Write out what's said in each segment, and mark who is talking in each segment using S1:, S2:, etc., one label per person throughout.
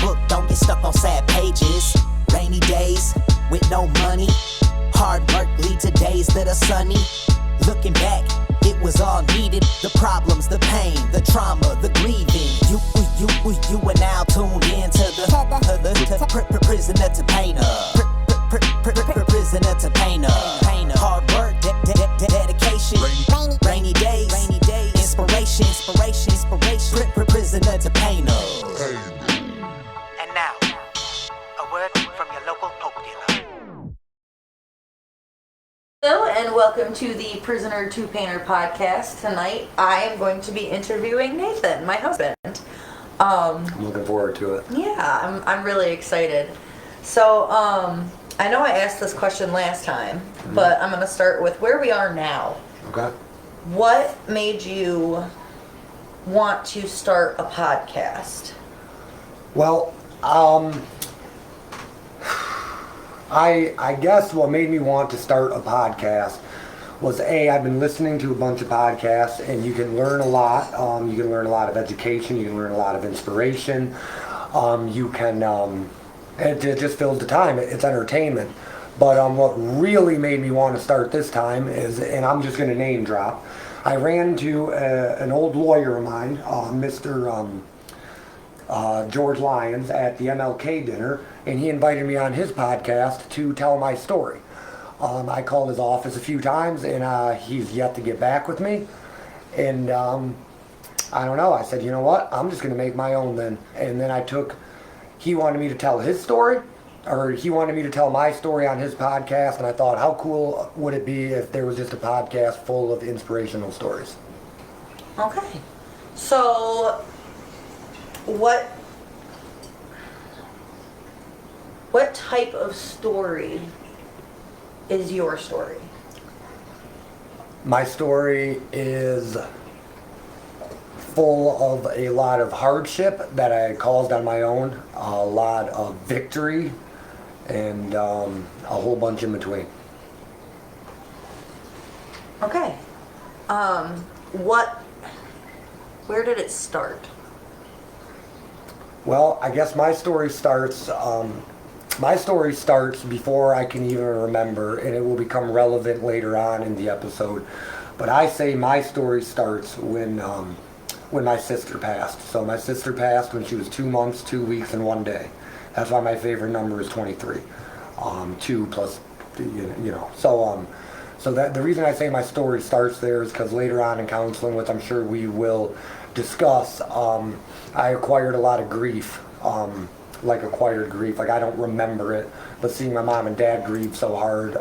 S1: book, don't get stuck on sad pages. Rainy days with no money. Hard work lead to days that are sunny. Looking back, it was all needed. The problems, the pain, the trauma, the grieving. You are now tuned in to the prisoner to painter. Prisoner to painter. Hard work, dedication. Rainy days, inspiration. Prisoner to painter. And now, a word from your local hope dealer.
S2: Hello and welcome to the Prisoner to Painter podcast. Tonight I am going to be interviewing Nathan, my husband.
S3: I'm looking forward to it.
S2: Yeah, I'm really excited. So, I know I asked this question last time, but I'm going to start with where we are now.
S3: Okay.
S2: What made you want to start a podcast?
S3: Well, I guess what made me want to start a podcast was I've been listening to a bunch of podcasts, and you can learn a lot. You can learn a lot of education. You can learn a lot of inspiration. It just fills the time. It's entertainment. But what really made me want to start this time is, and I'm just going to name drop, I ran into an old lawyer of mine, Mr. George Lyons, at the MLK dinner, and he invited me on his podcast to tell my story. I called his office a few times, and he's yet to get back with me. And I don't know. I said, you know what? I'm just going to make my own then. And then he wanted me to tell his story, or he wanted me to tell my story on his podcast. And I thought, how cool would it be if there was just a podcast full of inspirational stories?
S2: Okay. So, what type of story is your story?
S3: My story is full of a lot of hardship that I caused on my own, a lot of victory, and a whole bunch in between.
S2: Okay. Where did it start?
S3: Well, I guess my story starts before I can even remember, and it will become relevant later on in the episode. But I say my story starts when my sister passed. So my sister passed when she was 2 months, 2 weeks, and 1 day. That's why my favorite number is 23. 2 plus, So that the reason I say my story starts there is because later on in counseling, which I'm sure we will discuss, I acquired a lot of grief. Acquired grief. Like, I don't remember it, but seeing my mom and dad grieve so hard,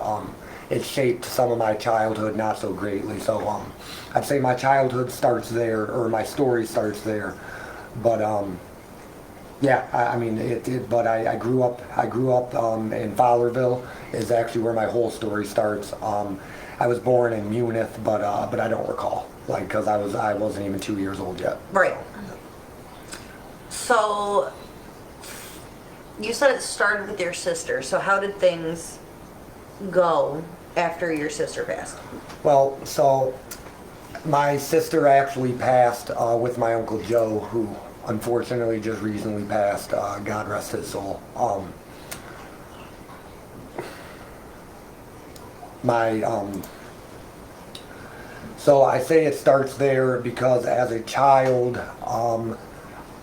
S3: it shaped some of my childhood not so greatly. So I'd say my childhood starts there, or my story starts there. But But I grew up in Fowlerville is actually where my whole story starts. I was born in Munich, but I don't recall, because I wasn't even 2 years old yet.
S2: Right. So, you said it started with your sister. So how did things go after your sister passed?
S3: Well, so my sister actually passed with my Uncle Joe, who unfortunately just recently passed. God rest his soul. So I say it starts there because as a child,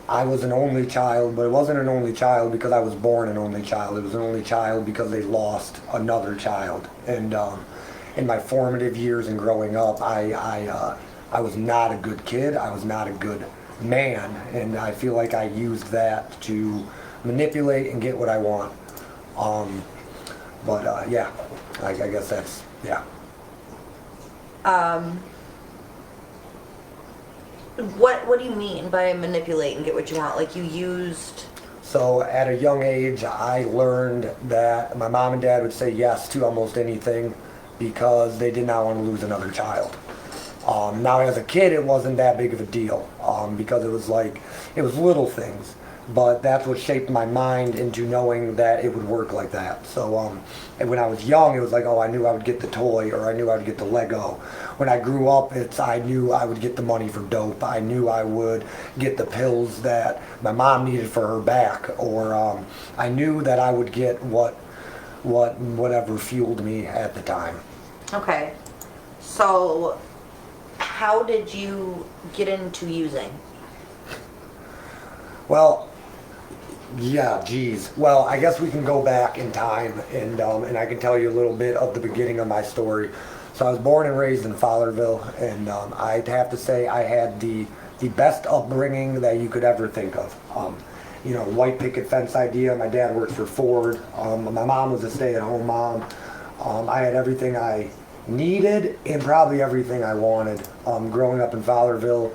S3: I was an only child, but it wasn't an only child because I was born an only child. It was an only child because they lost another child. And in my formative years and growing up, I was not a good kid. I was not a good man, and I feel like I used that to manipulate and get what I want. I guess that's, yeah.
S2: What do you mean by manipulate and get what you want? Like, you used...
S3: So at a young age, I learned that my mom and dad would say yes to almost anything because they did not want to lose another child. Now as a kid, it wasn't that big of a deal because it was little things. but that's what shaped my mind into knowing that it would work like that. So and when I was young, it was like, oh, I knew I would get the toy, or I knew I would get the Lego. When I grew up, I knew I would get the money for dope. I knew I would get the pills that my mom needed for her back, or I knew that I would get whatever fueled me at the time.
S2: Okay. So, how did you get into using?
S3: Well, yeah, geez. Well, I guess we can go back in time, and I can tell you a little bit of the beginning of my story. So I was born and raised in Fowlerville, and I'd have to say I had the best upbringing that you could ever think of. You know, white picket fence idea. My dad worked for Ford. My mom was a stay-at-home mom. I had everything I needed and probably everything I wanted. Growing up in Fowlerville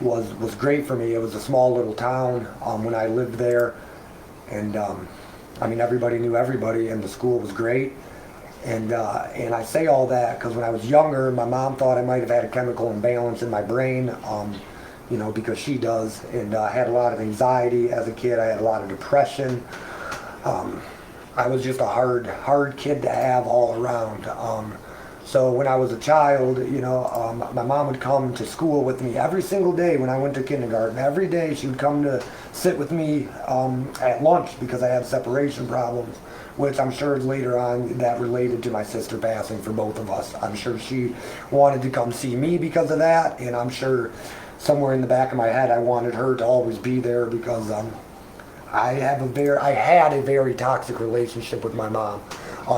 S3: was great for me. It was a small little town when I lived there, and I mean, everybody knew everybody, and the school was great. And I say all that because when I was younger, my mom thought I might have had a chemical imbalance in my brain, you know, because she does, and I had a lot of anxiety as a kid. I had a lot of depression. I was just a hard kid to have all around. So when I was a child, you know, my mom would come to school with me every single day when I went to kindergarten. Every day she would come to sit with me at lunch because I had separation problems, which I'm sure later on that related to my sister passing for both of us. I'm sure she wanted to come see me because of that, and I'm sure somewhere in the back of my head I wanted her to always be there because I had a very toxic relationship with my mom.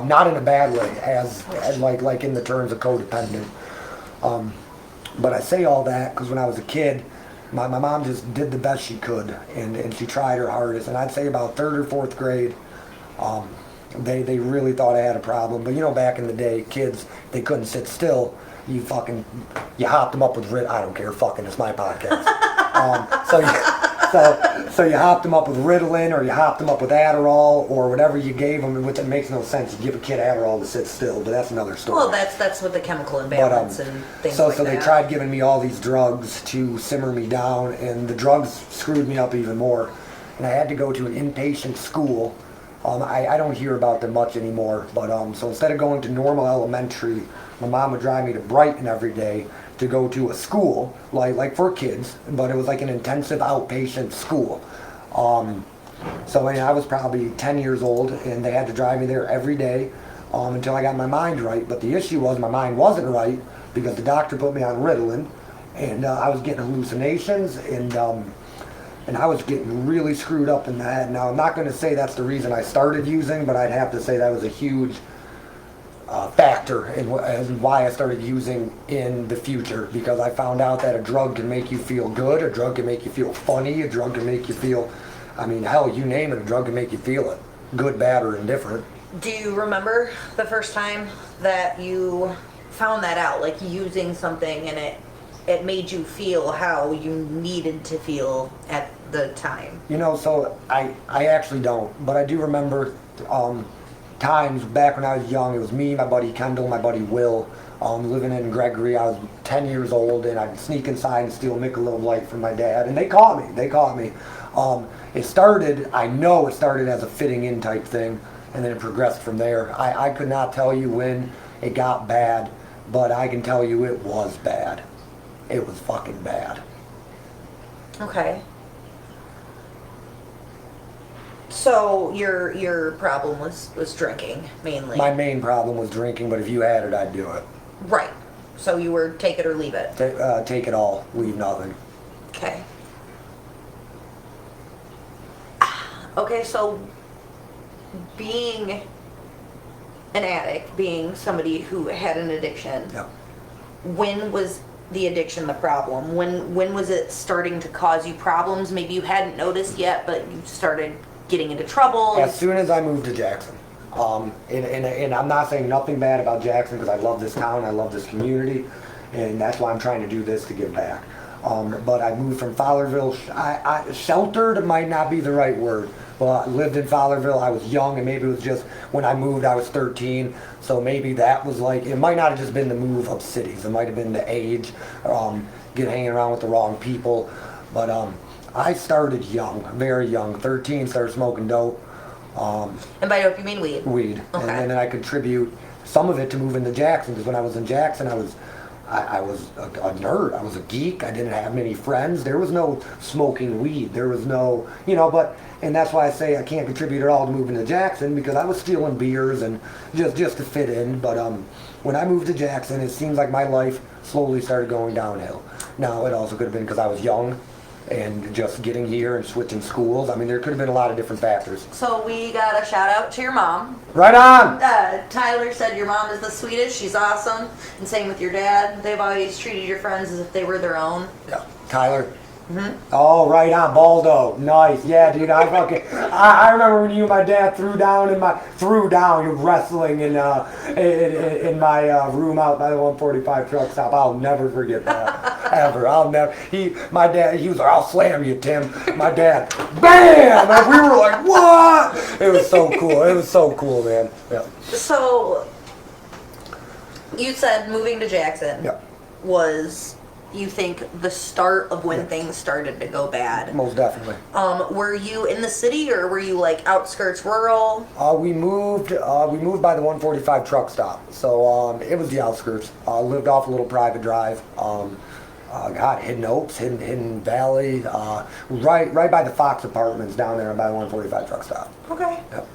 S3: Not in a bad way, as like in the terms of codependent. But I say all that because when I was a kid, my mom just did the best she could, and she tried her hardest. And I'd say about 3rd or 4th grade, they really thought I had a problem. But you know, back in the day, kids, they couldn't sit still. You hopped them up with I don't care, fucking, it's my podcast. So you hopped them up with Ritalin, or you hopped them up with Adderall, or whatever you gave them, which it makes no sense. You give a kid Adderall to sit still, but that's another story.
S2: Well, that's with the chemical imbalance and things like that.
S3: So they tried giving me all these drugs to simmer me down, and the drugs screwed me up even more. And I had to go to an inpatient school. I don't hear about them much anymore, but so instead of going to normal elementary, my mom would drive me to Brighton every day to go to a school, like for kids, but it was like an intensive outpatient school. So I was probably 10 years old, and they had to drive me there every day until I got my mind right. But the issue was my mind wasn't right because the doctor put me on Ritalin, and I was getting hallucinations, and I was getting really screwed up in the head. Now, I'm not going to say that's the reason I started using, but I'd have to say that was a huge factor in why I started using in the future, because I found out that a drug can make you feel good, a drug can make you feel funny, a drug can make you feel, I mean, hell, you name it, a drug can make you feel it, good, bad, or indifferent.
S2: Do you remember the first time that you found that out, like using something and it made you feel how you needed to feel at the time?
S3: You know, so I actually don't, but I do remember times back when I was young. It was me, my buddy Kendall, my buddy Will, living in Gregory. I was 10 years old, and I'd sneak inside and steal Michelob Light from my dad, and they caught me. I know it started as a fitting in type thing, and then it progressed from there. I could not tell you when it got bad, but I can tell you it was bad. It was fucking bad.
S2: Okay. So your problem was drinking mainly.
S3: My main problem was drinking, but if you had it, I'd do it.
S2: Right. So you were take it or leave it.
S3: Take it all, leave nothing.
S2: Okay. Okay, so being an addict, being somebody who had an addiction,
S3: Yep.
S2: when was the addiction the problem? When was it starting to cause you problems? Maybe you hadn't noticed yet, but you started getting into trouble.
S3: As soon as I moved to Jackson. And I'm not saying nothing bad about Jackson, because I love this town, I love this community, and that's why I'm trying to do this, to give back. But I moved from Fowlerville. Sheltered might not be the right word, but I lived in Fowlerville. I was young, and maybe it was just when I moved I was 13, so maybe that was like, it might not have just been the move of cities, it might have been the age, hanging around with the wrong people. But I started young, very young. 13, started smoking dope.
S2: And by dope, you mean weed?
S3: Weed.
S2: Okay.
S3: And then I contribute some of it to moving to Jackson, because when I was in Jackson, I was a nerd. I was a geek. I didn't have many friends. There was no smoking weed. There was no, and that's why I say I can't contribute at all to moving to Jackson, because I was stealing beers and just to fit in. But when I moved to Jackson, it seems like my life slowly started going downhill. Now, it also could have been because I was young and just getting here and switching schools. I mean, there could have been a lot of different factors.
S2: So we got a shout out to your mom.
S3: Right on!
S2: Tyler said your mom is the sweetest. She's awesome. And same with your dad. They've always treated your friends as if they were their own.
S3: Yeah. Tyler? Oh, right on, Baldo. Nice. Yeah, dude, I remember when you and my dad threw down, you're wrestling in my room out by the 145 truck stop. I'll never forget that. Ever. My dad, he was like, I'll slam you, Tim. My dad, BAM! And we were like, what? It was so cool. It was so cool, man. Yeah.
S2: So, you said moving to Jackson
S3: Yeah.
S2: was, you think, the start of when things started to go bad.
S3: Most definitely.
S2: Were you in the city, or were you like outskirts rural?
S3: We moved by the 145 truck stop. So it was the outskirts. Lived off a little private drive. Hidden Oaks, Hidden Valley, right by the Fox Apartments down there by the 145 truck stop.
S2: Okay.
S3: Yep.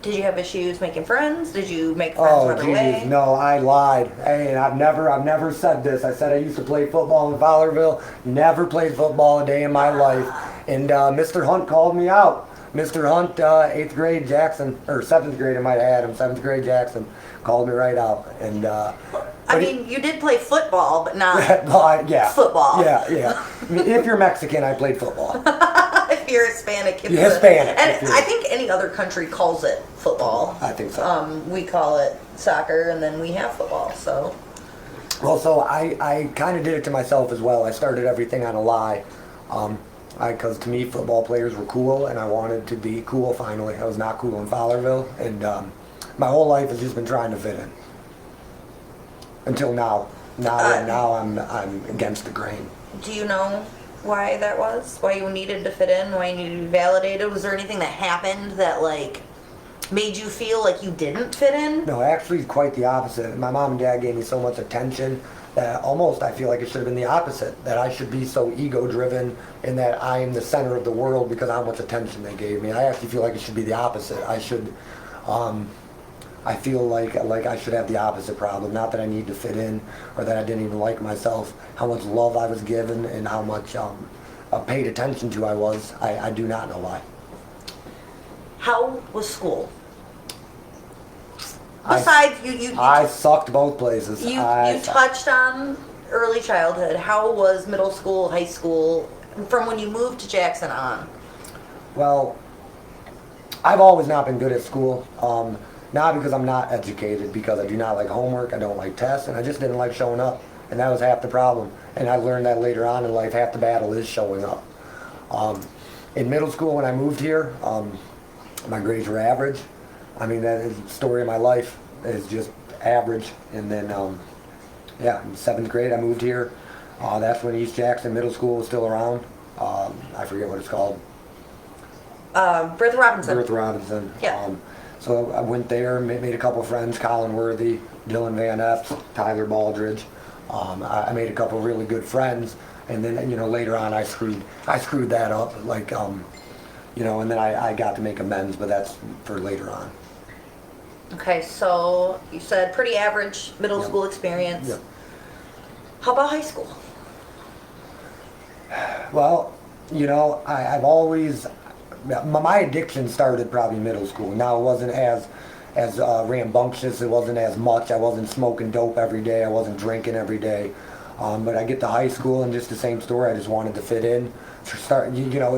S2: Did you have issues making friends? Did you make friends
S3: Oh,
S2: right away?
S3: geez, no, I lied. Hey, I've never said this. I said I used to play football in Fowlerville. Never played football a day in my life. And Mr. Hunt called me out. Mr. Hunt, 8th grade Jackson, or 7th grade, I might have had him, 7th grade Jackson, called me right out. And
S2: I mean, you did play football, but not
S3: yeah.
S2: football.
S3: Yeah. I mean, if you're Mexican, I played football.
S2: If you're Hispanic, it's
S3: Hispanic.
S2: And I think any other country calls it football.
S3: I think so.
S2: We call it soccer, and then we have football. So.
S3: Well, so I kind of did it to myself as well. I started everything on a lie. Because to me, football players were cool, and I wanted to be cool finally. I was not cool in Fowlerville, and my whole life has just been trying to fit in. Until now. Now I'm against the grain.
S2: Do you know why that was? Why you needed to fit in? Why you needed to be validated? Was there anything that happened that made you feel like you didn't fit in?
S3: No, actually quite the opposite. My mom and dad gave me so much attention that almost I feel like it should have been the opposite. That I should be so ego-driven and that I am the center of the world because of how much attention they gave me. I actually feel like it should be the opposite. I feel like I should have the opposite problem. Not that I need to fit in or that I didn't even like myself. How much love I was given and how much paid attention to I was. I do not know why.
S2: How was school? Besides,
S3: I sucked both places.
S2: You touched on early childhood. How was middle school, high school, from when you moved to Jackson on?
S3: Well, I've always not been good at school. Not because I'm not educated, because I do not like homework, I don't like tests, and I just didn't like showing up. And that was half the problem. And I learned that later on in life, half the battle is showing up. In middle school, when I moved here, my grades were average. I mean, that is the story of my life, is just average. And then, in 7th grade, I moved here. That's when East Jackson Middle School was still around. I forget what it's called.
S2: Bertha Robinson.
S3: Bertha Robinson.
S2: Yeah.
S3: So I went there, made a couple friends, Colin Worthy, Dylan Van Epps, Tyler Baldridge. I made a couple really good friends, and then later on I screwed that up, and then I got to make amends, but that's for later on.
S2: Okay, so you said pretty average middle school experience.
S3: Yep.
S2: How about high school?
S3: Well, I've always. My addiction started probably middle school. Now it wasn't as rambunctious. It wasn't as much. I wasn't smoking dope every day. I wasn't drinking every day. But I get to high school and just the same story. I just wanted to fit in. It's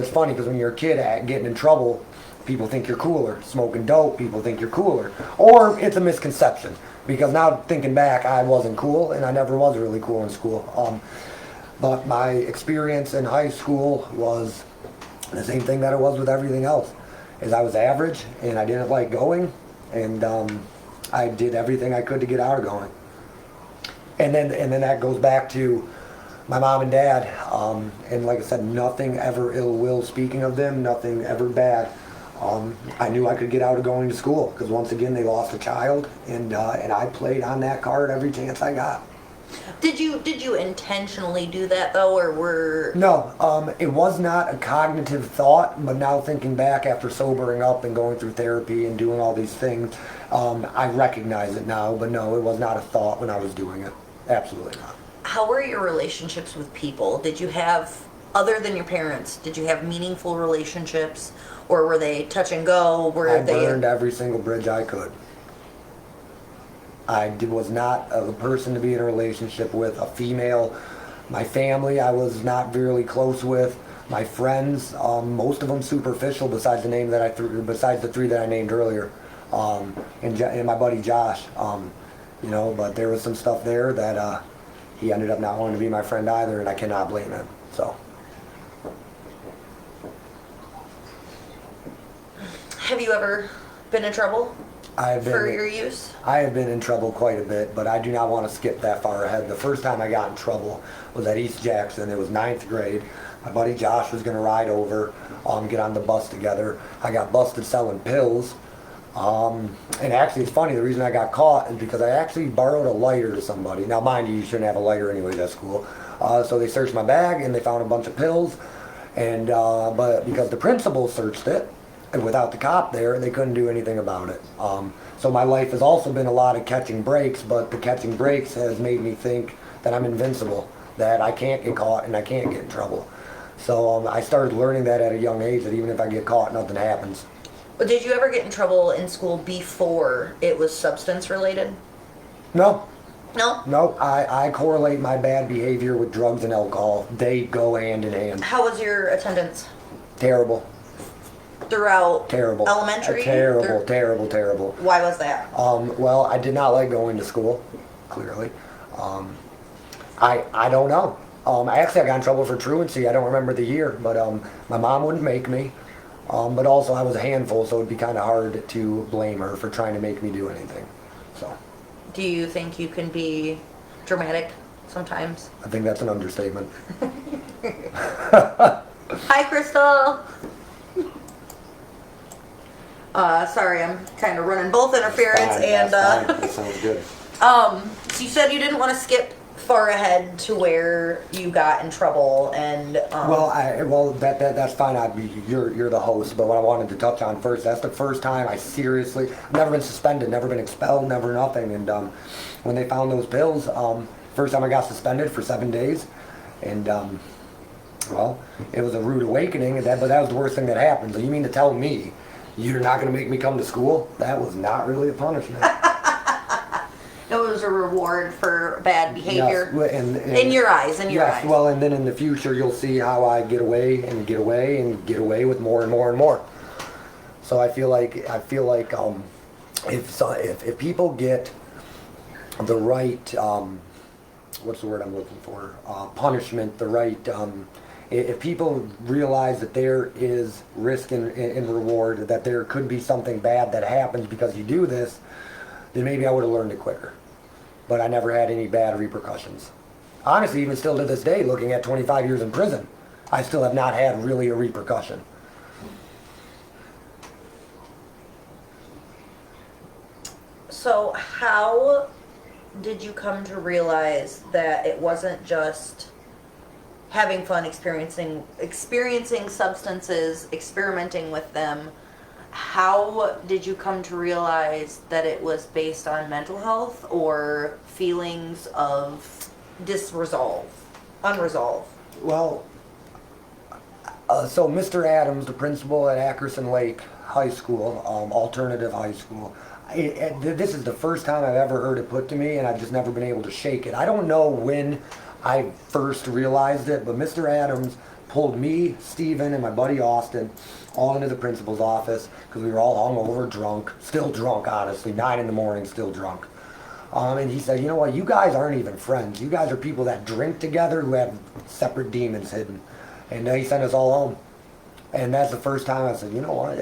S3: funny because when you're a kid getting in trouble, people think you're cooler. Smoking dope, people think you're cooler. Or it's a misconception because now thinking back, I wasn't cool and I never was really cool in school. But my experience in high school was the same thing that it was with everything else, is I was average and I didn't like going, and I did everything I could to get out of going. And then that goes back to my mom and dad, and like I said, nothing ever ill will speaking of them, nothing ever bad. I knew I could get out of going to school because once again they lost a child, and I played on that card every chance I got.
S2: Did you intentionally do that though, or were...
S3: No, it was not a cognitive thought, but now thinking back after sobering up and going through therapy and doing all these things, I recognize it now, but no, it was not a thought when I was doing it. Absolutely not.
S2: How were your relationships with people? Did you have, other than your parents, did you have meaningful relationships, or were they touch and go?
S3: I burned every single bridge I could. Was not a person to be in a relationship with. A female, my family I was not really close with. My friends, most of them superficial besides the three that I named earlier, and my buddy Josh. But there was some stuff there that he ended up not wanting to be my friend either, and I cannot blame him. So.
S2: Have you ever been in trouble for your use?
S3: I have been in trouble quite a bit, but I do not want to skip that far ahead. The first time I got in trouble was at East Jackson. It was 9th grade. My buddy Josh was going to ride over, get on the bus together. I got busted selling pills. And actually, it's funny, the reason I got caught is because I actually borrowed a lighter to somebody. Now, mind you, you shouldn't have a lighter anyways at school. So they searched my bag and they found a bunch of pills. And but because the principal searched it, and without the cop there, they couldn't do anything about it. So my life has also been a lot of catching breaks, but the catching breaks has made me think that I'm invincible, that I can't get caught and I can't get in trouble. So I started learning that at a young age, that even if I get caught, nothing happens.
S2: But did you ever get in trouble in school before it was substance related?
S3: No.
S2: No?
S3: No, I correlate my bad behavior with drugs and alcohol. They go hand in hand.
S2: How was your attendance?
S3: Terrible.
S2: Throughout
S3: Terrible.
S2: Elementary?
S3: Terrible.
S2: Why was that?
S3: Well, I did not like going to school, clearly. I don't know. Actually, I got in trouble for truancy. I don't remember the year, but my mom wouldn't make me. But also, I was a handful, so it'd be kind of hard to blame her for trying to make me do anything. So.
S2: Do you think you can be dramatic sometimes?
S3: I think that's an understatement.
S2: Hi, Crystal. Sorry, I'm kind of running both interference and.
S3: That sounds good.
S2: So you said you didn't want to skip far ahead to where you got in trouble, and.
S3: That's fine. You're the host, but what I wanted to touch on first, that's the first time I've never been suspended, never been expelled, never nothing, and when they found those pills, first time I got suspended for 7 days, and it was a rude awakening, but that was the worst thing that happened. So you mean to tell me you're not going to make me come to school? That was not really a punishment.
S2: It was a reward for bad behavior.
S3: Yes, and
S2: in your eyes,
S3: yes, well, and then in the future you'll see how I get away with more and more and more. So I feel like if people get the right what's the word I'm looking for, punishment, the right if people realize that there is risk and reward, that there could be something bad that happens because you do this, then maybe I would have learned it quicker. But I never had any bad repercussions. Honestly, even still to this day, looking at 25 years in prison, I still have not had really a repercussion.
S2: So how did you come to realize that it wasn't just having fun, experiencing substances, experimenting with them? How did you come to realize that it was based on mental health or feelings of unresolved?
S3: Well, so Mr. Adams, the principal at Ackerson Lake High School, alternative high school, this is the first time I've ever heard it put to me, and I've just never been able to shake it. I don't know when I first realized it, but Mr. Adams pulled me, Steven, and my buddy Austin all into the principal's office because we were all hungover, drunk, still drunk, honestly, 9 in the morning, still drunk. And he said, you know what, you guys aren't even friends. You guys are people that drink together who have separate demons hidden. And he sent us all home. And that's the first time I said, you know what,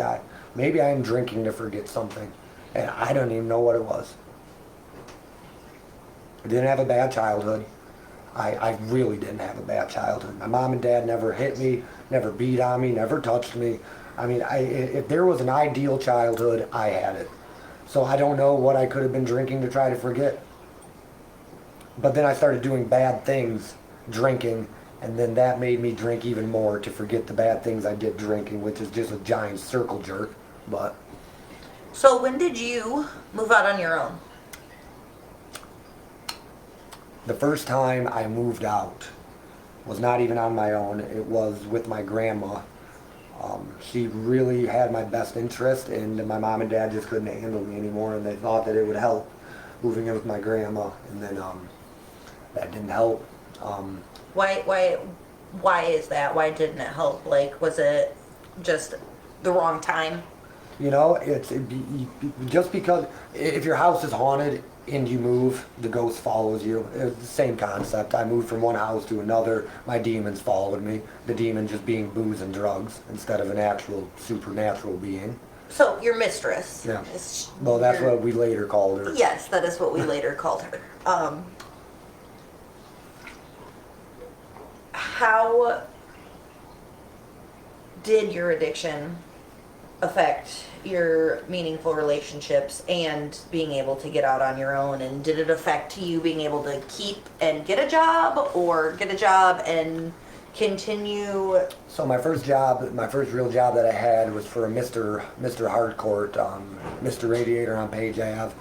S3: maybe I am drinking to forget something. And I don't even know what it was. I didn't have a bad childhood. I really didn't have a bad childhood. My mom and dad never hit me, never beat on me, never touched me. I mean, if there was an ideal childhood, I had it. So I don't know what I could have been drinking to try to forget. But then I started doing bad things, drinking, and then that made me drink even more to forget the bad things I did drinking, which is just a giant circle jerk. But
S2: So when did you move out on your own?
S3: the first time I moved out was not even on my own. It was with my grandma. She really had my best interest, and my mom and dad just couldn't handle me anymore, and they thought that it would help moving in with my grandma, and then that didn't help.
S2: Why is that? Why didn't it help? Like, was it just the wrong time?
S3: You know, just because if your house is haunted and you move, the ghost follows you. It's the same concept. I moved from one house to another. My demons followed me. The demon just being booze and drugs instead of an actual supernatural being.
S2: So your mistress.
S3: Yeah. Well, that's what we later called her.
S2: Yes, that is what we later called her. How did your addiction affect your meaningful relationships and being able to get out on your own? And did it affect you being able to keep and get a job, or get a job and continue?
S3: So my first real job that I had was for a Mr. Hardcourt, Mr. Radiator on Page Ave,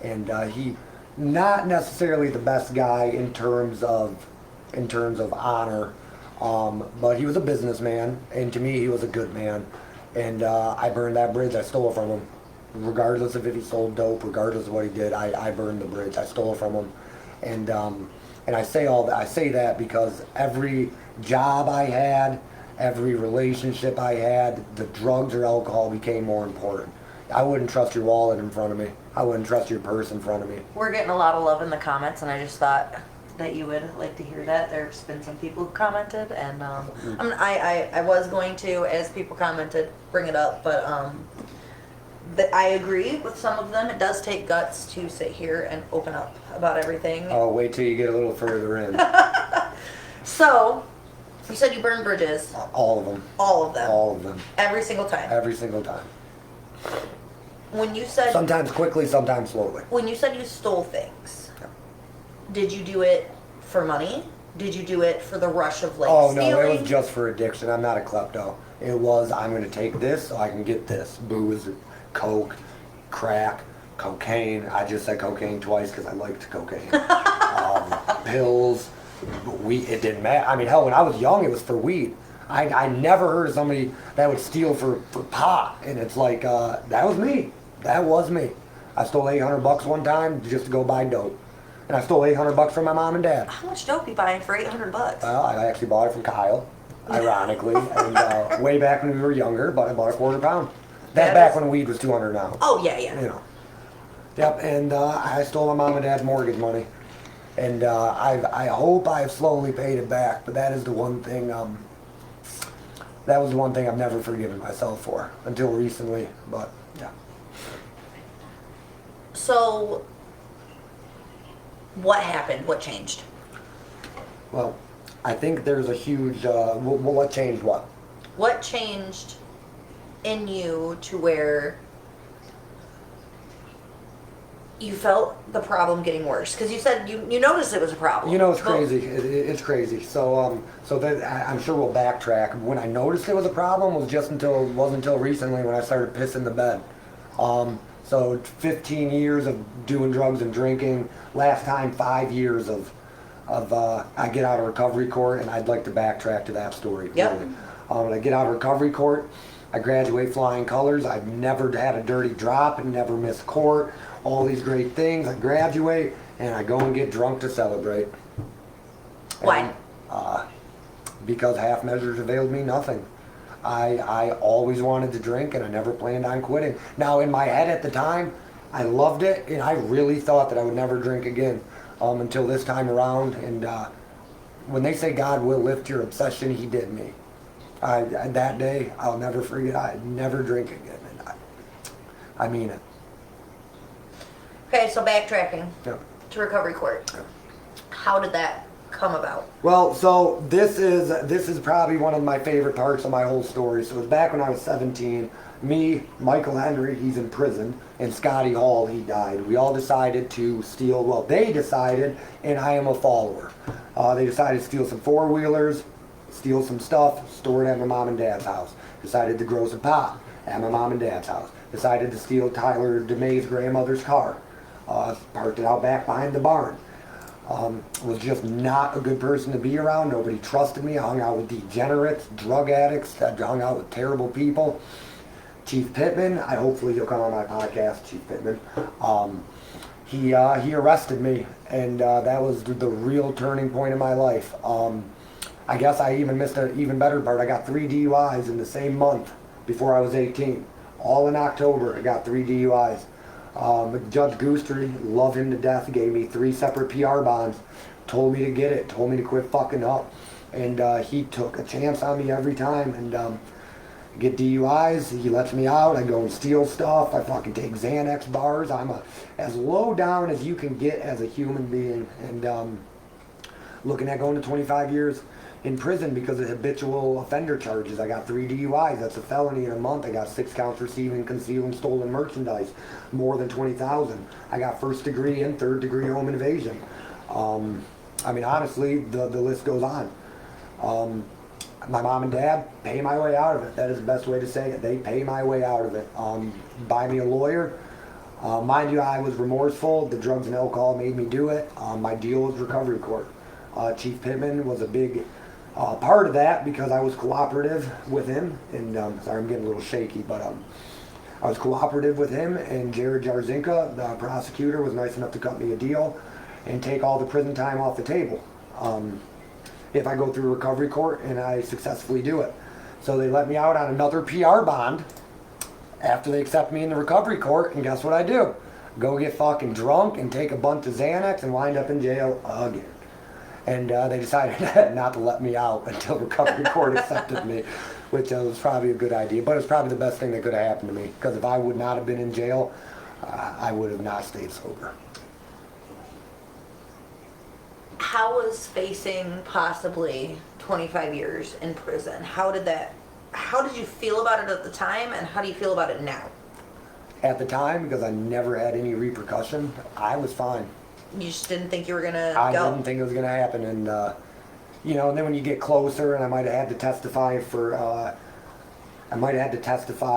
S3: and he not necessarily the best guy in terms of honor, but he was a businessman, and to me he was a good man. And I burned that bridge. I stole from him, regardless of if he sold dope, regardless of what he did. I burned the bridge. I stole from him, and I say all that. I say that because every job I had, every relationship I had, the drugs or alcohol became more important. I wouldn't trust your wallet in front of me. I wouldn't trust your purse in front of me.
S2: We're getting a lot of love in the comments, and I just thought that you would like to hear that. There's been some people who commented, and I was going to, as people commented, bring it up, but I agree with some of them. It does take guts to sit here and open up about everything.
S3: Oh, wait till you get a little further in.
S2: So, you said you burned bridges.
S3: All of them.
S2: All of them.
S3: All of them.
S2: Every single time.
S3: Every single time.
S2: When you said
S3: sometimes quickly, sometimes slowly.
S2: When you said you stole things,
S3: Yeah.
S2: Did you do it for money? Did you do it for the rush of like
S3: Oh
S2: stealing?
S3: no, it was just for addiction. I'm not a klepto. It was, I'm going to take this so I can get this. Booze, coke, crack, cocaine. I just said cocaine twice because I liked cocaine. Pills, weed. It didn't matter. I mean, hell, when I was young, it was for weed. I never heard of somebody that would steal for pot. And it's like, that was me. That was me. I stole $800 one time just to go buy dope. And I stole $800 from my mom and dad.
S2: How much dope you buying for $800?
S3: Well, I actually bought it from Kyle, ironically, and way back when we were younger, but I bought a quarter pound. That's back when weed was 200 an ounce.
S2: Oh yeah, yeah.
S3: You know. Yep, and I stole my mom and dad's mortgage money, and I hope I've slowly paid it back. But that is the one thing. That was the one thing I've never forgiven myself for until recently. But yeah.
S2: So, what happened? What changed?
S3: Well, I think there's a huge. What changed what?
S2: What changed in you to where you felt the problem getting worse? Because you said you noticed it was a problem.
S3: You know, it's crazy. It's crazy. So I'm sure we'll backtrack. When I noticed it was a problem wasn't until recently when I started pissing the bed. So 15 years of doing drugs and drinking. Last time 5 years of I get out of recovery court, and I'd like to backtrack to that story.
S2: Yep.
S3: Really. When I get out of recovery court, I graduate flying colors. I've never had a dirty drop and never missed court. All these great things. I graduate and I go and get drunk to celebrate.
S2: Why?
S3: Because half measures availed me nothing. I always wanted to drink and I never planned on quitting. Now in my head at the time, I loved it and I really thought that I would never drink again until this time around. And when they say God will lift your obsession, He did me. That day, I'll never forget. I'd never drink again. And I mean it.
S2: Okay, so backtracking
S3: Yeah.
S2: to recovery court.
S3: Yeah.
S2: How did that come about?
S3: Well, so this is probably one of my favorite parts of my whole story. So it was back when I was 17. Me, Michael Henry, he's in prison, and Scotty Hall, he died. We all decided to steal. Well, they decided, and I am a follower. They decided to steal some four-wheelers, steal some stuff, store it at my mom and dad's house. Decided to grow some pot at my mom and dad's house. Decided to steal Tyler DeMay's grandmother's car. Parked it out back behind the barn. Was just not a good person to be around. Nobody trusted me. I hung out with degenerates, drug addicts. I hung out with terrible people. Chief Pittman, hopefully he'll come on my podcast, Chief Pittman. He arrested me, and that was the real turning point in my life. I guess I even missed an even better part. I got 3 DUIs in the same month before I was 18. All in October, I got 3 DUIs. Judge Goostery, love him to death, gave me 3 separate PR bonds, told me to get it, told me to quit fucking up. And he took a chance on me every time. And get DUIs, he lets me out, I go and steal stuff, I fucking take Xanax bars. I'm as low down as you can get as a human being. And looking at going to 25 years in prison because of habitual offender charges. I got 3 DUIs, that's a felony in a month. I got 6 counts receiving concealed stolen merchandise, more than 20,000. I got 1st degree and 3rd degree home invasion. I mean, honestly, the list goes on. My mom and dad pay my way out of it. That is the best way to say it. They pay my way out of it. Buy me a lawyer. Mind you, I was remorseful. The drugs and alcohol made me do it. My deal was recovery court. Chief Pittman was a big part of that because I was cooperative with him. And sorry, I'm getting a little shaky, but I was cooperative with him. And Jared Jarzinka, the prosecutor, was nice enough to cut me a deal and take all the prison time off the table. If I go through recovery court and I successfully do it. So they let me out on another PR bond after they accept me in the recovery court, and guess what I do? Go get fucking drunk and take a bunch of Xanax and wind up in jail again. And they decided not to let me out until recovery court accepted me, which was probably a good idea, but it's probably the best thing that could have happened to me, because if I would not have been in jail, I would have not stayed sober.
S2: How was facing possibly 25 years in prison? How did you feel about it at the time, and how do you feel about it now?
S3: At the time, because I never had any repercussion, I was fine.
S2: You just didn't think you were gonna go?
S3: I didn't think it was gonna happen, and and then when you get closer, and I might have had to testify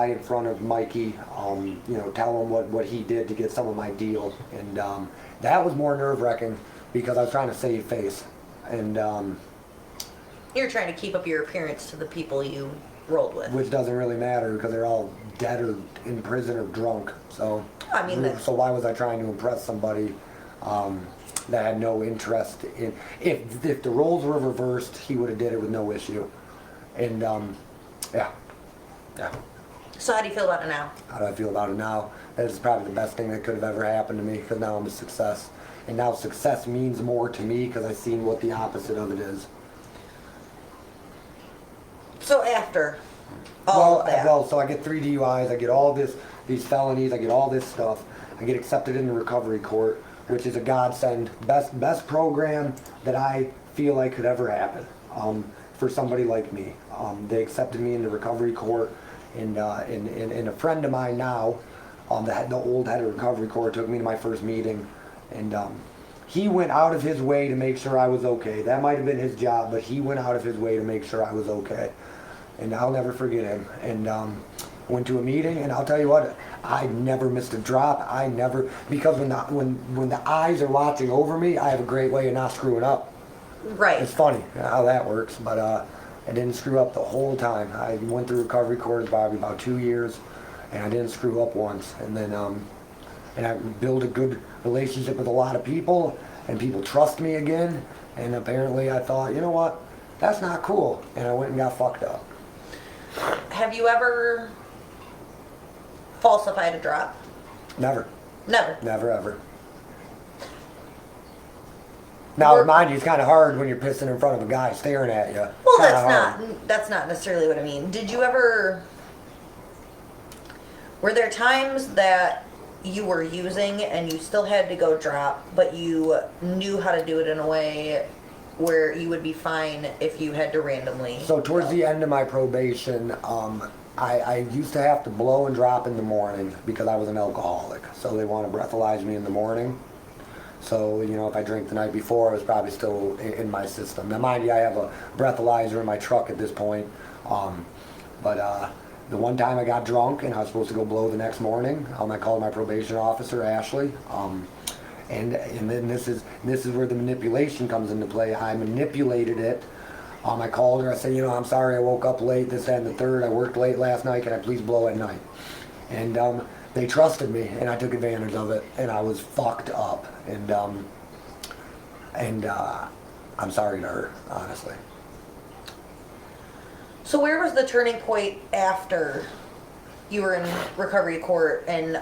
S3: in front of Mikey, tell him what he did to get some of my deal, and that was more nerve-wracking because I was trying to save face, and
S2: you're trying to keep up your appearance to the people you rolled with,
S3: which doesn't really matter because they're all dead or in prison or drunk. So
S2: I mean,
S3: so why was I trying to impress somebody that had no interest in? If the roles were reversed, he would have did it with no issue. And yeah.
S2: So how do you feel about it now?
S3: How do I feel about it now? That is probably the best thing that could have ever happened to me, because now I'm a success. And now success means more to me because I've seen what the opposite of it is.
S2: So after all of that.
S3: Well, so I get 3 DUIs, I get all these felonies, I get all this stuff. I get accepted into recovery court, which is a godsend. Best program that I feel like could ever happen for somebody like me. They accepted me into recovery court, and a friend of mine now, the old head of recovery court, took me to my first meeting. And he went out of his way to make sure I was okay. That might have been his job, but he went out of his way to make sure I was okay. And I'll never forget him. And went to a meeting, and I'll tell you what, I never missed a drop. Because when the eyes are watching over me, I have a great way of not screwing up.
S2: Right.
S3: It's funny how that works, but I didn't screw up the whole time. I went through recovery court probably about 2 years, and I didn't screw up once. And then and I built a good relationship with a lot of people, and people trust me again, and apparently I thought, you know what, that's not cool, and I went and got fucked up.
S2: Have you ever falsified a drop?
S3: Never.
S2: Never,
S3: ever. Now, mind you, it's kind of hard when you're pissing in front of a guy staring at you.
S2: Well, that's not necessarily what I mean. Were there times that you were using and you still had to go drop, but you knew how to do it in a way where you would be fine if you had to randomly.
S3: So towards the end of my probation, I used to have to blow and drop in the morning because I was an alcoholic. So they want to breathalyze me in the morning. So, you know, if I drank the night before, it was probably still in my system. Now, mind you, I have a breathalyzer in my truck at this point. But the one time I got drunk and I was supposed to go blow the next morning, I called my probation officer, Ashley. And then this is where the manipulation comes into play. I manipulated it. I called her. I said, you know, I'm sorry I woke up late, this, that, and the third. I worked late last night. Can I please blow at night? And they trusted me, and I took advantage of it, and I was fucked up. And I'm sorry to her, honestly.
S2: So where was the turning point after you were in recovery court? And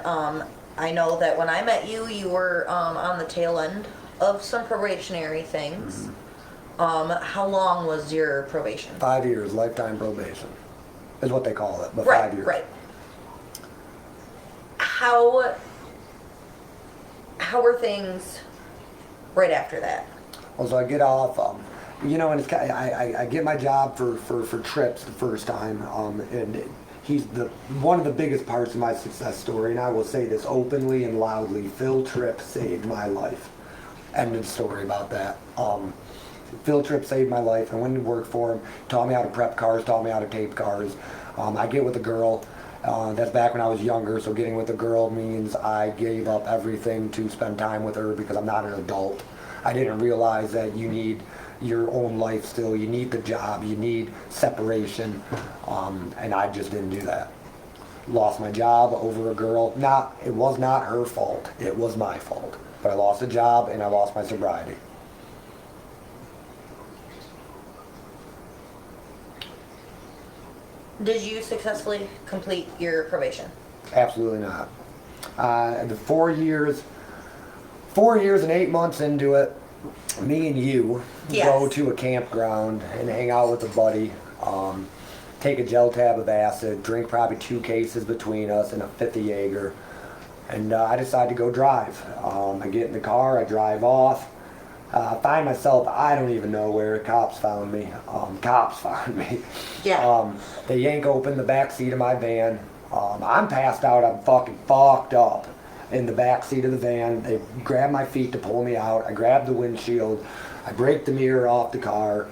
S2: I know that when I met you, you were on the tail end of some probationary things. How long was your probation?
S3: 5 years, lifetime probation, is what they call it, but
S2: Right,
S3: 5 years.
S2: right. How were things right after that?
S3: Well, so I get off, you know, and it's I get my job for trips the first time, and he's one of the biggest parts of my success story, and I will say this openly and loudly: Phil Tripp saved my life. End of story about that. Phil Tripp saved my life. I went to work for him, taught me how to prep cars, taught me how to tape cars. I get with a girl. That's back when I was younger, so getting with a girl means I gave up everything to spend time with her because I'm not an adult. I didn't realize that you need your own life still. You need the job. You need separation. And I just didn't do that. Lost my job over a girl. It was not her fault. It was my fault. But I lost a job and I lost my sobriety.
S2: Did you successfully complete your probation?
S3: Absolutely not. The 4 years and 8 months into it, me and you go to a campground and hang out with a buddy, take a gel tab of acid, drink probably 2 cases between us and a fifth of Jaeger, and I decide to go drive. I get in the car, I drive off, find myself, I don't even know where. Cops found me.
S2: Yeah.
S3: They yank open the back seat of my van. I'm passed out. I'm fucking fucked up in the back seat of the van. They grab my feet to pull me out. I grab the windshield. I break the mirror off the car.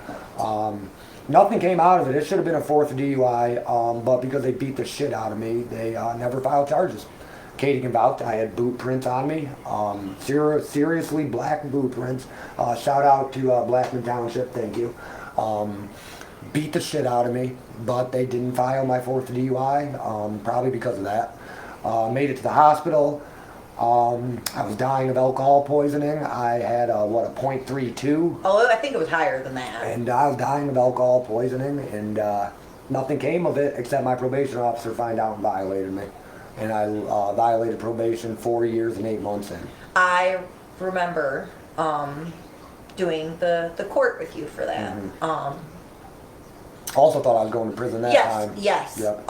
S3: Nothing came out of it. It should have been a 4th DUI, but because they beat the shit out of me, they never filed charges. Katie can vouch. I had boot prints on me. Seriously black boot prints. Shout out to Blackman Township. Thank you. Beat the shit out of me, but they didn't file my 4th DUI, probably because of that. Made it to the hospital. I was dying of alcohol poisoning. I had a .32.
S2: Oh, I think it was higher than that.
S3: And I was dying of alcohol poisoning, and nothing came of it except my probation officer found out and violated me. And I violated probation 4 years and 8 months in.
S2: I remember doing the court with you for that.
S3: Also thought I was going to prison that time.
S2: Yes.
S3: Yep.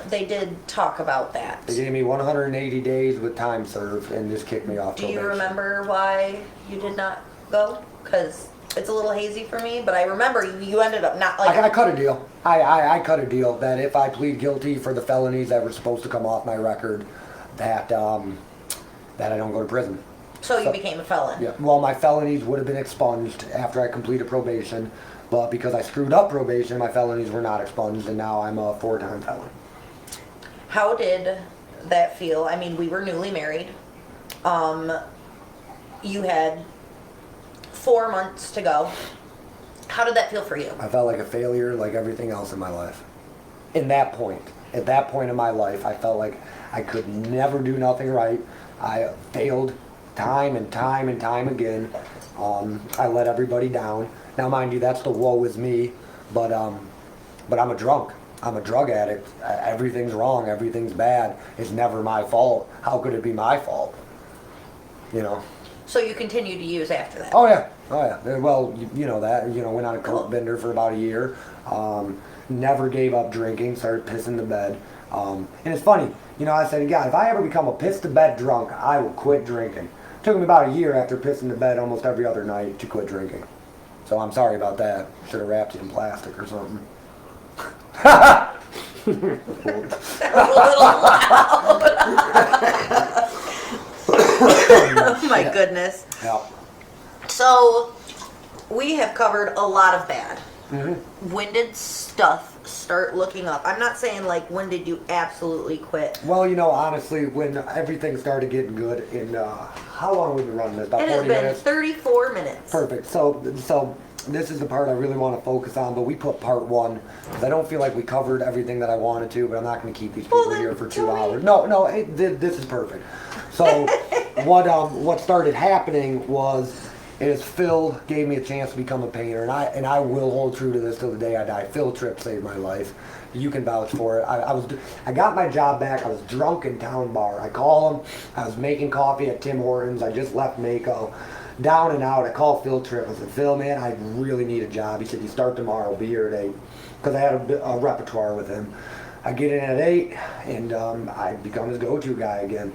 S2: They did talk about that.
S3: They gave me 180 days with time served and just kicked me off
S2: Do
S3: probation.
S2: you remember why you did not go? Because it's a little hazy for me, but I remember you ended up not like...
S3: I cut a deal. I cut a deal that if I plead guilty for the felonies that were supposed to come off my record, that I don't go to prison.
S2: So you became a felon?
S3: Yeah. Well, my felonies would have been expunged after I completed probation, but because I screwed up probation, my felonies were not expunged, and now I'm a 4-time felon.
S2: How did that feel? I mean, we were newly married. You had 4 months to go. How did that feel for you?
S3: I felt like a failure, like everything else in my life. At that point in my life, I felt like I could never do nothing right. I failed time and time and time again. I let everybody down. Now, mind you, that's the woe is me, but I'm a drunk. I'm a drug addict. Everything's wrong. Everything's bad. It's never my fault. How could it be my fault? You know.
S2: So you continued to use after that?
S3: Oh yeah. Well, you know that. You know, went on a coke bender for about a year. Never gave up drinking. Started pissing the bed. And it's funny. You know, I said, God, if I ever become a piss to bed drunk, I will quit drinking. Took me about a year after pissing the bed almost every other night to quit drinking. So I'm sorry about that. Should have wrapped it in plastic or something.
S2: A little loud. Oh my goodness.
S3: Yeah.
S2: So, we have covered a lot of bad.
S3: Mm-hmm.
S2: When did stuff start looking up? I'm not saying like when did you absolutely quit.
S3: Well, honestly, when everything started getting good, in how long have we been running this? About
S2: It has
S3: 40
S2: been
S3: minutes.
S2: 34 minutes.
S3: Perfect. So this is the part I really want to focus on, but we put part 1 because I don't feel like we covered everything that I wanted to, but I'm not going to keep these people
S2: Well,
S3: here for 2
S2: tell me.
S3: hours. No, this is perfect. So what started happening is Phil gave me a chance to become a painter, and I will hold true to this till the day I die. Phil Tripp saved my life. You can vouch for it. I got my job back. I was drunk in Town Bar. I call him. I was making coffee at Tim Hortons. I just left Mako. Down and out. I called Phil Tripp. I said, Phil, man, I really need a job. He said, you start tomorrow. I'll be here at 8. Because I had a repertoire with him. I get in at 8, and I become his go-to guy again.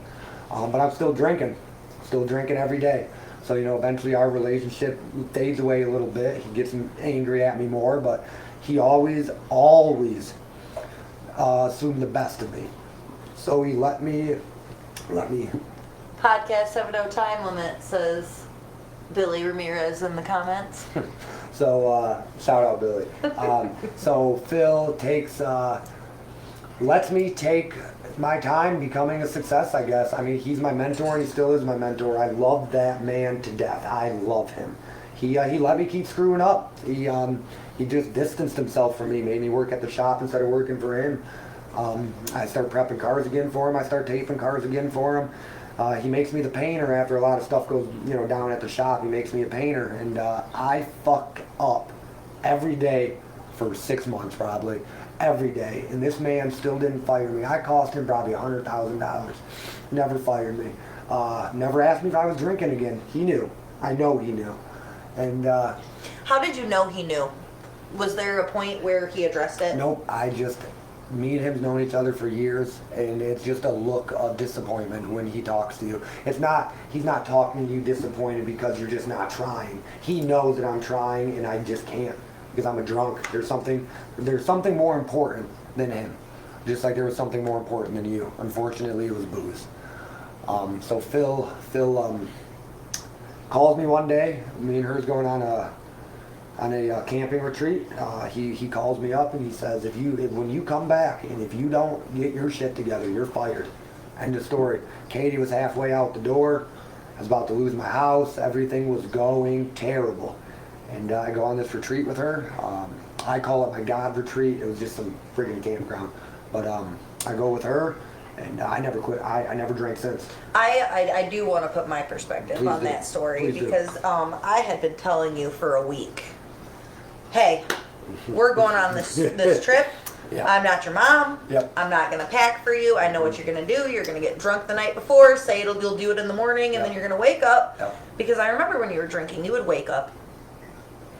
S3: But I'm still drinking. Still drinking every day. So, eventually our relationship fades away a little bit. He gets angry at me more, but he always assumed the best of me. So he let me.
S2: Podcast 70 time limit says Billy Ramirez in the comments.
S3: So, shout out Billy. So Phil lets me take my time becoming a success, I guess. I mean, he's my mentor, and he still is my mentor. I love that man to death. I love him. He let me keep screwing up. He just distanced himself from me, made me work at the shop instead of working for him. I start prepping cars again for him. I start taping cars again for him. He makes me the painter after a lot of stuff goes, down at the shop. He makes me a painter, and I fuck up every day for 6 months probably. Every day, and this man still didn't fire me. I cost him probably $100,000. Never fired me. Never asked me if I was drinking again. He knew. I know he knew. And
S2: How did you know he knew? Was there a point where he addressed it?
S3: nope. Me and him's known each other for years, and it's just a look of disappointment when he talks to you. He's not talking to you disappointed because you're just not trying. He knows that I'm trying, and I just can't. Because I'm a drunk. There's something more important than him. Just like there was something more important than you. Unfortunately, it was booze. So Phil calls me one day. Me and her's going on a camping retreat. He calls me up and he says, when you come back and if you don't get your shit together, you're fired. End of story. Katie was halfway out the door. I was about to lose my house. Everything was going terrible. And I go on this retreat with her. I call it my God retreat. It was just some friggin' campground. But I go with her, and I never quit. I never drank since.
S2: I do want to put my perspective
S3: Please
S2: on
S3: do.
S2: that story
S3: Please do.
S2: because I had been telling you for a week, hey, we're going on this trip.
S3: Yeah.
S2: I'm not your mom.
S3: Yep.
S2: I'm not going to pack for you. I know what you're going to do. You're going to get drunk the night before, say you'll do it in the morning, and
S3: Yep.
S2: then you're going to wake up.
S3: Yep.
S2: Because I remember when you were drinking, you would wake up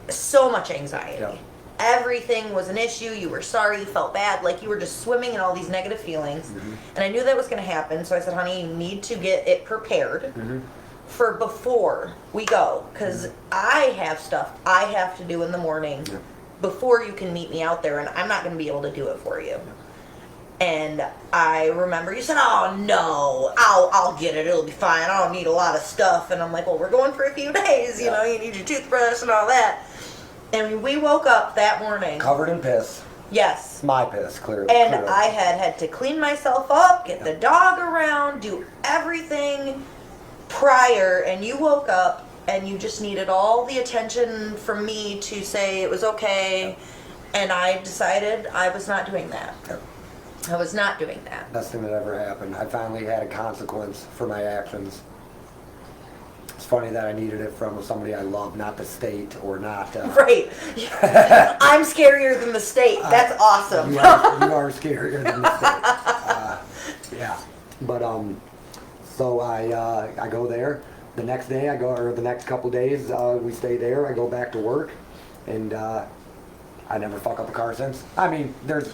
S2: so much anxiety.
S3: Yep.
S2: Everything was an issue. You were sorry. You felt bad. Like you were just swimming in all these negative feelings.
S3: Mm-hmm.
S2: And I knew that was going to happen. So I said, honey, you need to get it prepared
S3: Mm-hmm.
S2: for before we go. Because I have stuff I have to do in the morning
S3: Yep.
S2: before you can meet me out there. And I'm not going to be able to do it for you. And I remember you said, oh no, I'll get it. It'll be fine. I don't need a lot of stuff. And I'm like, well, we're going for a few days. You know, you need your toothbrush and all that. And we woke up that morning.
S3: Covered in piss.
S2: Yes.
S3: My piss, clearly.
S2: And
S3: clearly.
S2: I had to clean myself up, get the dog around, do everything prior. And you woke up and you just needed all the attention from me to say it was okay. And I decided I was not doing that.
S3: Yep.
S2: I was not doing that.
S3: Best thing that ever happened. I finally had a consequence for my actions. It's funny that I needed it from somebody I love, not the state or not.
S2: Right. I'm scarier than the state. That's awesome.
S3: You are scarier than the state. Yeah. But so I go there. The next day the next couple days we stay there. I go back to work, and I never fuck up a car since. I mean, there's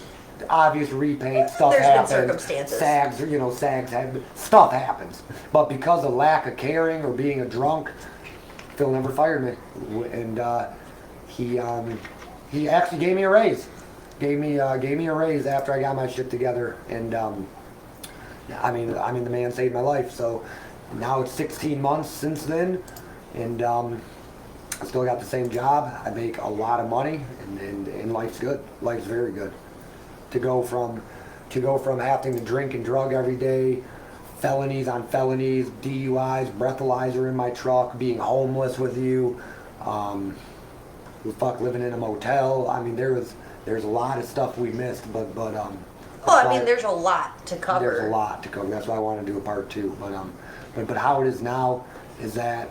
S3: obvious repaint stuff
S2: There's been
S3: happens.
S2: circumstances.
S3: Stuff happens. But because of lack of caring or being a drunk, Phil never fired me. And he actually gave me a raise. Gave me a raise after I got my shit together, and I mean the man saved my life. So now it's 16 months since then, and I still got the same job. I make a lot of money, and life's good. Life's very good. To go from having to drink and drug every day, felonies on felonies, DUIs, breathalyzer in my truck, being homeless with you, living in a motel. I mean, there's a lot of stuff we missed, but
S2: well, I mean, there's a lot to cover.
S3: There's a lot to cover. That's why I want to do a part 2. But how it is now is that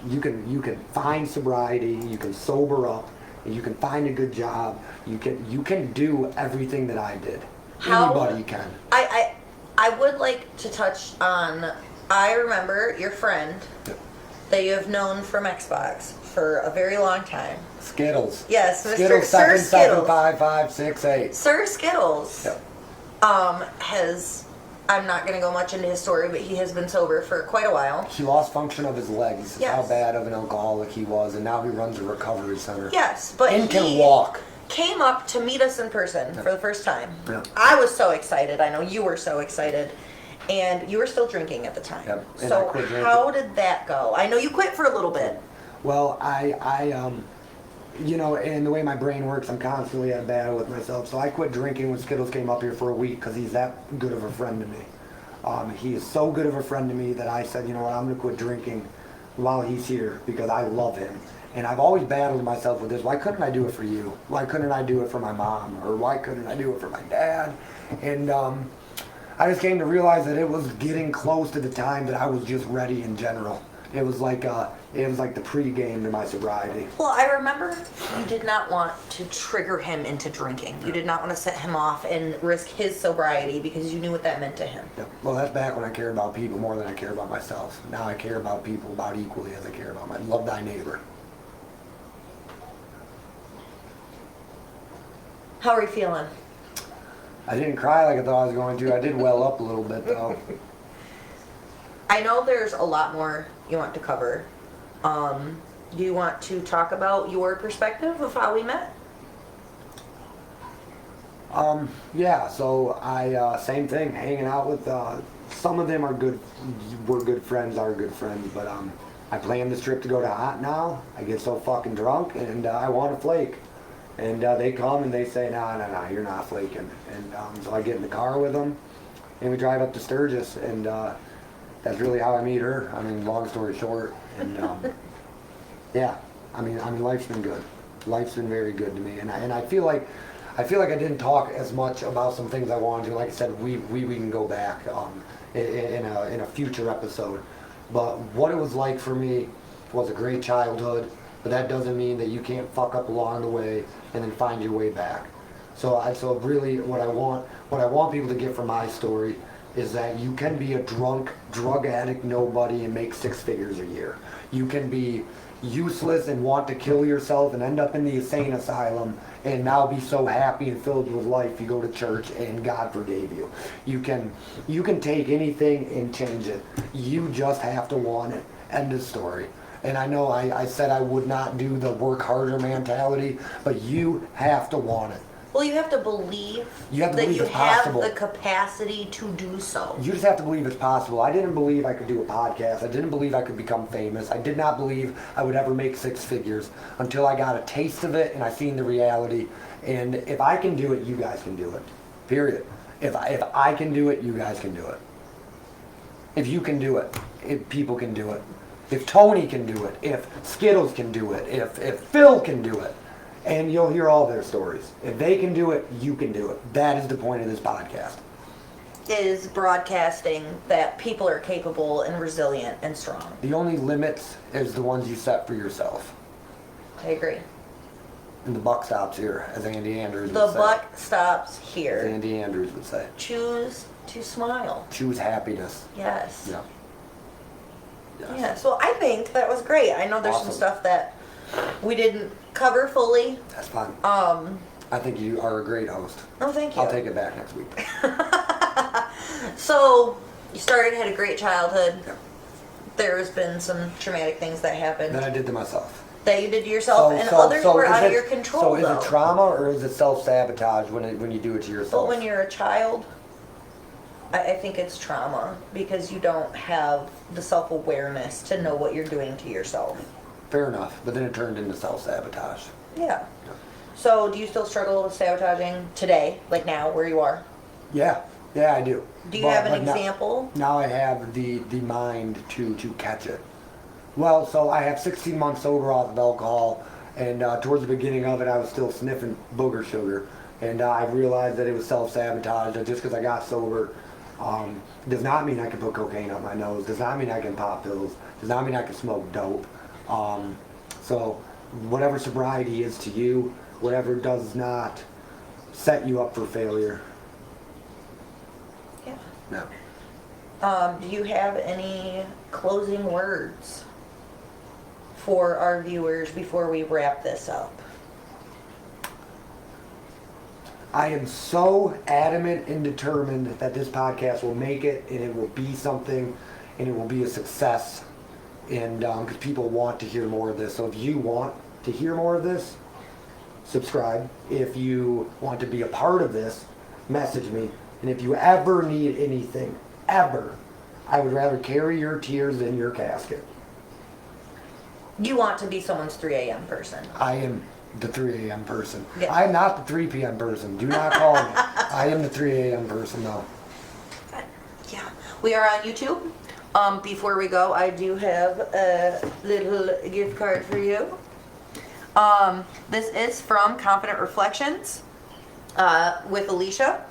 S3: you can find sobriety, you can sober up, and you can find a good job. You can do everything that I did. Anybody can.
S2: I would like to touch on. I remember your friend that you have known from Xbox for a very long time.
S3: Skittles.
S2: Yes, Mr.
S3: Skittles
S2: Sir Skittles.
S3: 7755568.
S2: Sir Skittles.
S3: Yep.
S2: Has. I'm not going to go much into his story, but he has been sober for quite a while.
S3: He lost function of his legs.
S2: Yes.
S3: How bad of an alcoholic he was, and now he runs a recovery center.
S2: Yes, but
S3: and can walk.
S2: Came up to meet us in person for the first time.
S3: Yep.
S2: I was so excited. I know you were so excited. And you were still drinking at the time.
S3: Yep. And
S2: so
S3: I quit drinking.
S2: How did that go? I know you quit for a little bit.
S3: Well, I you know, and the way my brain works, I'm constantly at battle with myself. So I quit drinking when Skittles came up here for a week because he's that good of a friend to me. He is so good of a friend to me that I said, you know what, I'm going to quit drinking while he's here because I love him. And I've always battled myself with this. Why couldn't I do it for you? Why couldn't I do it for my mom? Or why couldn't I do it for my dad? And I just came to realize that it was getting close to the time that I was just ready in general. It was like the pre-game to my sobriety.
S2: Well, I remember you did not want to trigger him into drinking. You did not want to set him off and risk his sobriety because you knew what that meant to him.
S3: Yeah. Well, that's back when I cared about people more than I care about myself. Now I care about people about equally as I care about my love thy neighbor.
S2: How are you feeling?
S3: I didn't cry like I thought I was going to. I did well up a little bit though.
S2: I know there's a lot more you want to cover. Do you want to talk about your perspective of how we met?
S3: Yeah, so I, same thing, hanging out with, some of them we're good friends, but, I planned this trip to go to Hot Now. I get so fucking drunk, and, I want to flake. And, they come and they say, no, you're not flaking. And, so I get in the car with them, and we drive up to Sturgis, and, that's really how I meet her. I mean, long story short, and, yeah, I mean, life's been good. Life's been very good to me, and I feel like I didn't talk as much about some things I wanted to. Like I said, we can go back in a future episode. But what it was like for me was a great childhood. But that doesn't mean that you can't fuck up along the way and then find your way back. So really, what I want people to get from my story is that you can be a drunk, drug addict, nobody, and make 6 figures a year. You can be useless and want to kill yourself and end up in the insane asylum and now be so happy and filled with life you go to church and God forgave you. You can take anything and change it. You just have to want it. End of story. And I know I said I would not do the work harder mentality, but you have to want it.
S2: Well, you have to believe
S3: that you
S2: have the capacity to do so.
S3: You just have to believe it's possible. I didn't believe I could do a podcast. I didn't believe I could become famous. I did not believe I would ever make 6 figures until I got a taste of it and I seen the reality. And if I can do it, you guys can do it. Period. If I can do it, you guys can do it. If you can do it, if people can do it. If Tony can do it, if Skittles can do it, if Phil can do it. And you'll hear all their stories. If they can do it, you can do it. That is the point of this podcast.
S2: Is broadcasting that people are capable and resilient and strong.
S3: The only limits is the ones you set for yourself.
S2: I agree.
S3: And the buck stops here, as Andy Andrews would say.
S2: The buck stops here.
S3: As Andy Andrews would say.
S2: Choose to smile.
S3: Choose happiness.
S2: Yes.
S3: Yeah. Yes.
S2: Yeah, so I think that was great. I know there's some stuff that we didn't cover fully.
S3: That's fine. I think you are a great host.
S2: Oh, thank you.
S3: I'll take it back next week.
S2: So, you had a great childhood.
S3: Yeah.
S2: There's been some traumatic things that happened.
S3: That I did to myself.
S2: that you did to yourself, and others were
S3: is
S2: out of
S3: it-
S2: your control.
S3: So is
S2: though.
S3: it trauma or is it self-sabotage when you do it to yourself?
S2: But when you're a child, I think it's trauma because you don't have the self-awareness to know what you're doing to yourself.
S3: Fair enough, but then it turned into self-sabotage.
S2: Yeah. So do you still struggle with sabotaging today, like now, where you are?
S3: Yeah, I do.
S2: Do you have an example?
S3: Now I have the mind to catch it. Well, so I have 16 months sober off of alcohol, and towards the beginning of it, I was still sniffing booger sugar, and I realized that it was self-sabotage. And just because I got sober does not mean I can put cocaine up my nose. Does not mean I can pop pills. Does not mean I can smoke dope. So whatever sobriety is to you, whatever does not set you up for failure.
S2: Yeah.
S3: No.
S2: Do you have any closing words for our viewers before we wrap this up?
S3: I am so adamant and determined that this podcast will make it, and it will be something, and it will be a success. And because people want to hear more of this. So if you want to hear more of this, subscribe. If you want to be a part of this, message me. And if you ever need anything, ever, I would rather carry your tears in your casket.
S2: You want to be someone's 3 a.m. person.
S3: I am the 3 a.m. person.
S2: Yeah.
S3: I am not the 3 p.m. person. Do not call me. I am the 3 a.m. person, though.
S2: Yeah. We are on YouTube. Before we go, I do have a little gift card for you. This is from Confident Reflections with Alicia.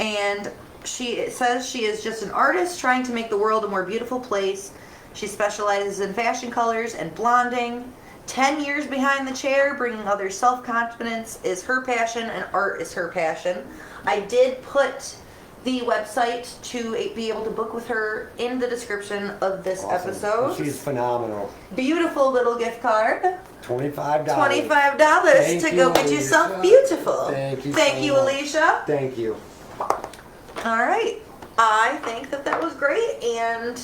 S2: And it says she is just an artist trying to make the world a more beautiful place. She specializes in fashion colors and blonding. 10 years behind the chair, bringing others self-confidence is her passion and art is her passion. I did put the website to be able to book with her in the description of this
S3: Awesome.
S2: episode.
S3: She's phenomenal.
S2: Beautiful little gift card.
S3: $25.
S2: $25 to go get yourself
S3: Alicia.
S2: beautiful.
S3: Thank you so much.
S2: Alicia.
S3: Thank you.
S2: All right. I think that was great, and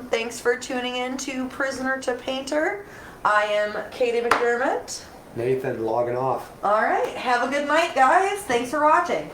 S2: thanks for tuning in to Prisoner to Painter. I am Katie McDermott.
S3: Nathan, logging off.
S2: All right. Have a good night, guys. Thanks for watching.